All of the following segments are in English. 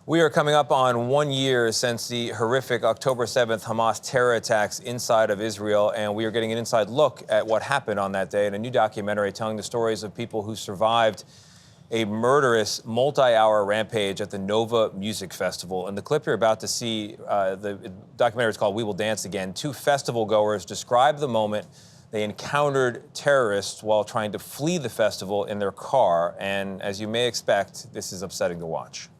We are coming up on 1 year since the horrific October 7th Hamas terror attacks inside of Israel, and we are getting an inside look at what happened on that day in a new documentary telling the stories of people who survived a murderous multi-hour rampage at the Nova Music Festival. And the clip you're about to see, the documentary is called We Will Dance Again. Two festival goers describe the moment they encountered terrorists while trying to flee the festival in their car. And as you may expect, this is upsetting to watch.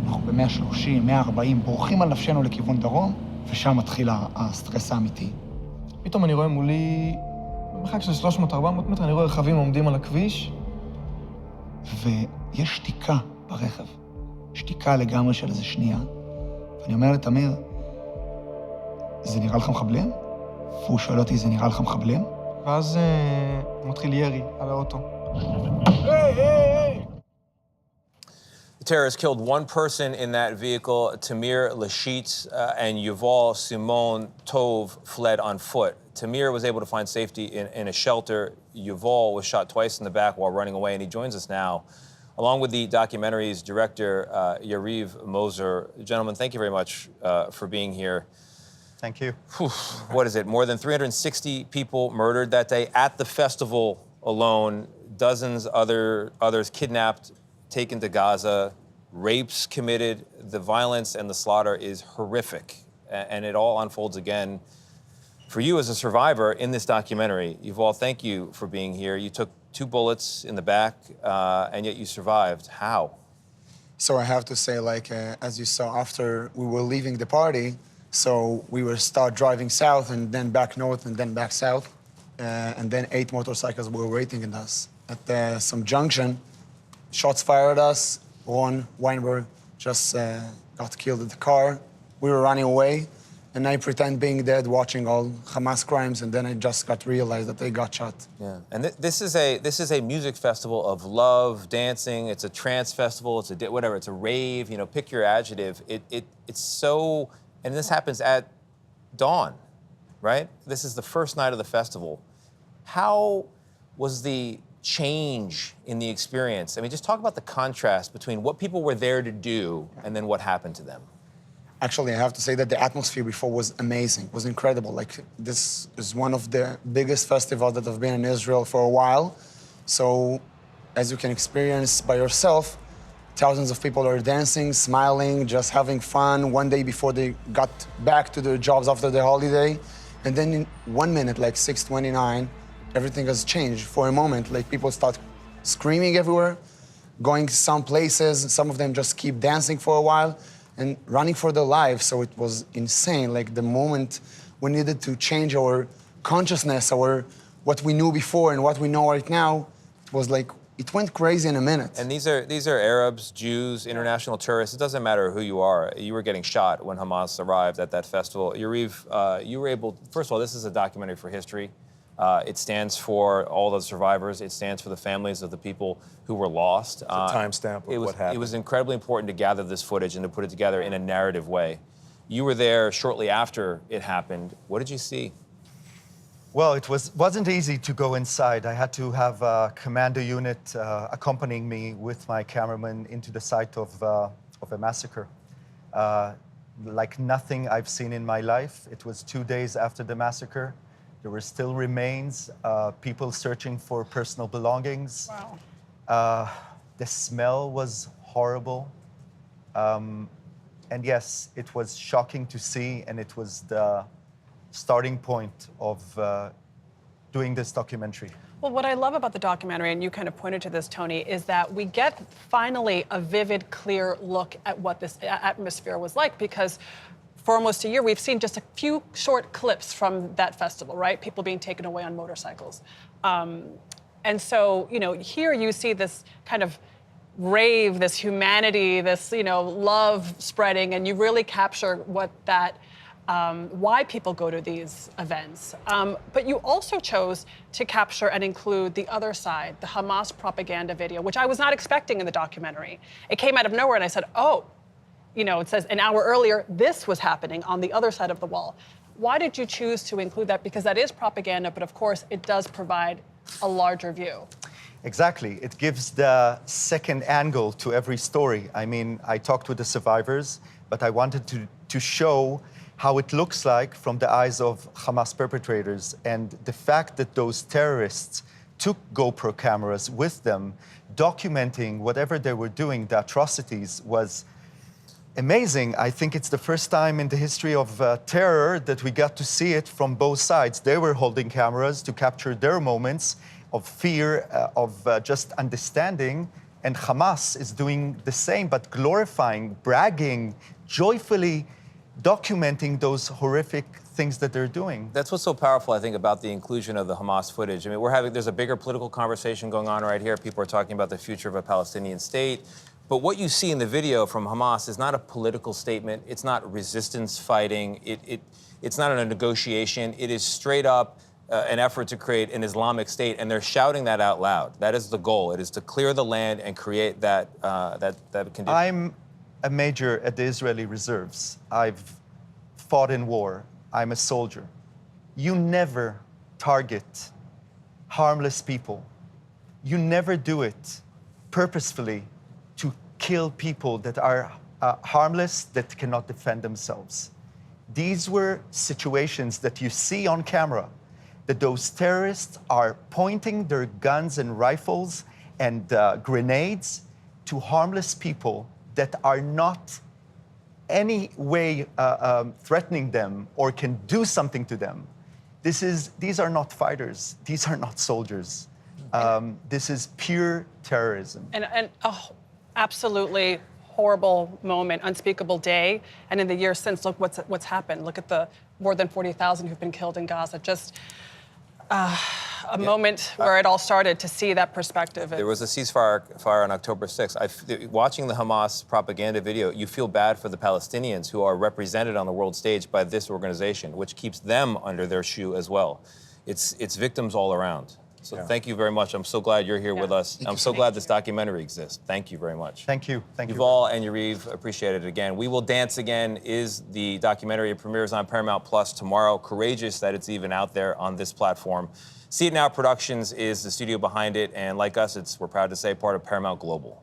אנחנו ב-130, 140, בורחים על נפשנו לכיוון דרום, ושם מתחיל הסטרס האמיתי. פתאום אני רואה מולי, במרחק של 300-400 מטר, אני רואה רכבים עומדים על הכביש. ויש שתיקה ברכב, שתיקה לגמרי של איזה שנייה. ואני אומר לתמיר, זה נראה לך מחבלים? והוא שואל אותי, זה נראה לך מחבלים? ואז מתחיל ירי על האוטו. The terrorists killed one person in that vehicle. Tamir Lashitz and Yuval Simon Tov fled on foot. Tamir was able to find safety in a shelter. Yuval was shot twice in the back while running away, and he joins us now, along with the documentary's director, Yariv Moser. Gentlemen, thank you very much for being here. Thank you. What is it? More than 360 people murdered that day at the festival alone. Dozens others kidnapped, taken to Gaza, rapes committed. The violence and the slaughter is horrific. And it all unfolds again for you as a survivor in this documentary. Yuval, thank you for being here. You took 2 bullets in the back, and yet you survived. How? So I have to say, as you saw, after we were leaving the party, so we were start driving south and then back north and then back south. And then 8 motorcycles were waiting in us. At some junction, shots fired at us. Ron Weinberg just got killed in the car. We were running away, and I pretend being dead, watching all Hamas crimes, and then I just got realized that they got shot. Yeah, and this is a music festival of love, dancing. It's a trance festival. It's whatever. It's a rave. You know, pick your adjective. It's so, and this happens at dawn, right? This is the first night of the festival. How was the change in the experience? I mean, just talk about the contrast between what people were there to do and then what happened to them. Actually, I have to say that the atmosphere before was amazing, was incredible. This is one of the biggest festivals that have been in Israel for a while. So, as you can experience by yourself, thousands of people are dancing, smiling, just having fun one day before they got back to their jobs after the holiday. And then in 1 minute, 6:29, everything has changed for a moment. People start screaming everywhere, going some places. Some of them just keep dancing for a while and running for their lives. So it was insane. The moment we needed to change our consciousness, what we knew before and what we know right now, it was it went crazy in a minute. And these are Arabs, Jews, international tourists. It doesn't matter who you are. You were getting shot when Hamas arrived at that festival. Yariv, you were able, first of all, this is a documentary for history. It stands for all the survivors. It stands for the families of the people who were lost. It's a timestamp of what happened. It was incredibly important to gather this footage and to put it together in a narrative way. You were there shortly after it happened. What did you see? Well, it wasn't easy to go inside. I had to have a commando unit accompanying me with my cameraman into the site of a massacre. Like nothing I've seen in my life. It was 2 days after the massacre. There were still remains, people searching for personal belongings. Wow. The smell was horrible. And yes, it was shocking to see, and it was the starting point of doing this documentary. Well, what I love about the documentary, and you kind of pointed to this, Tony, is that we get finally a vivid, clear look at what this atmosphere was like, because for almost a year, we've seen just a few short clips from that festival, right? People being taken away on motorcycles. And so, here you see this kind of rave, this humanity, this, love spreading, and you really capture what that, why people go to these events. But you also chose to capture and include the other side, the Hamas propaganda video, which I was not expecting in the documentary. It came out of nowhere, and I said, oh, it says an hour earlier, this was happening on the other side of the wall. Why did you choose to include that? Because that is propaganda, but of course, it does provide a larger view. Exactly. It gives the second angle to every story. I mean, I talked with the survivors, but I wanted to show how it looks like from the eyes of Hamas perpetrators. And the fact that those terrorists took GoPro cameras with them, documenting whatever they were doing, the atrocities, was amazing. I think it's the first time in the history of terror that we got to see it from both sides. They were holding cameras to capture their moments of fear, of just understanding, and Hamas is doing the same, but glorifying, bragging, joyfully documenting those horrific things that they're doing. That's what's so powerful, I think, about the inclusion of the Hamas footage. I mean, there's a bigger political conversation going on right here. People are talking about the future of a Palestinian state. But what you see in the video from Hamas is not a political statement. It's not resistance fighting. It's not a negotiation. It is straight up an effort to create an Islamic state, and they're shouting that out loud. That is the goal. It is to clear the land and create that condition. I'm a major at the Israeli reserves. I've fought in war. I'm a soldier. You never target harmless people. You never do it purposefully to kill people that are harmless, that cannot defend themselves. These were situations that you see on camera, that those terrorists are pointing their guns and rifles and grenades to harmless people that are not any way threatening them or can do something to them. These are not fighters. These are not soldiers. This is pure terrorism. And absolutely horrible moment, unspeakable day. And in the years since, look what's happened. Look at the more than 40,000 who've been killed in Gaza. Just a moment where it all started, to see that perspective. There was a ceasefire on October 6th. Watching the Hamas propaganda video, you feel bad for the Palestinians who are represented on the world stage by this organization, which keeps them under their shoe as well. It's victims all around. So thank you very much. I'm so glad you're here with us. I'm so glad this documentary exists. Thank you very much. Thank you. Thank you. Yuval and Yariv, appreciate it again. We Will Dance Again is the documentary. It premieres on Paramount Plus tomorrow. Courageous that it's even out there on this platform. See It Now Productions is the studio behind it, and like us, we're proud to say part of Paramount Global.